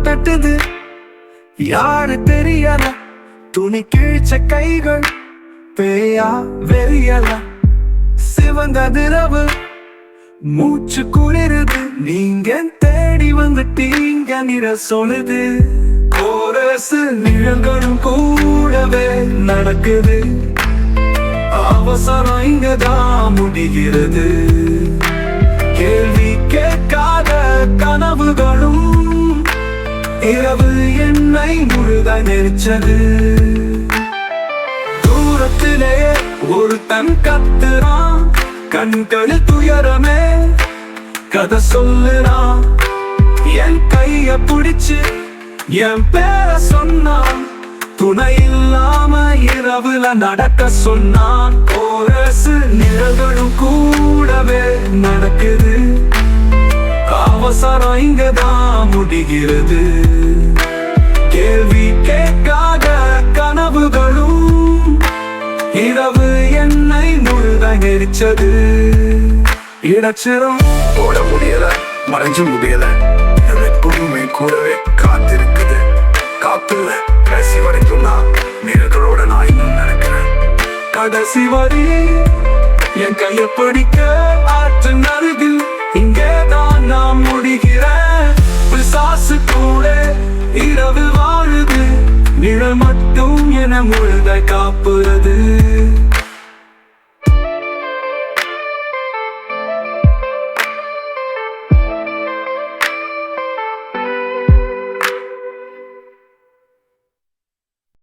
தட்டுது யாரு தெரியல, துணி கிழிச்ச கைகள் பேயா வெறியல, சிவந்ததிரவு மூச்சு குளிருது, நீங்க தேடி வந்துட்டீங்க நிற சொல்லுது. கோரசு நிழல்களும் கூடவே நடக்குது, அவசரம் இங்கதான் முடிகிறது. கேள்வி கேட்காத கனவுகளும் இரவு என்னை முழுதாய் நெரிச்சது. தூரத்திலே ஒருத்தன் கத்துறான், கண்களில் துயரமே கதை சொல்லுறான். என் கைய பிடிச்சு என் பேர சொன்னான், துணை இல்லாம இரவுல நடக்க சொன்னான். கோரசு நிழல்களும் கூடவே நடக்குது, அவசரம் இங்கதான் முடிகிறது. கேள்வி கேட்காத கனவுகளும் இரவு என்னை முழுதாய் நெரிச்சது. இடச்சிரம் போட முடியல, மறைஞ்சு முடியல, எப்பவுமே கூடவே காத்திருக்குது. காத்துல கடைசி வரைக்கும் நான் நிழல்களோட நான் இன்னும் நடக்கிறேன். கடைசி வரி என் கைய பிடிக்க ஆற்றின் அருகில் இங்கேதான் நான் முடிகிறேன். பிசாசு கூட இரவு வாழுது, நிழல் மட்டும் என முழுதாய் காப்புறது.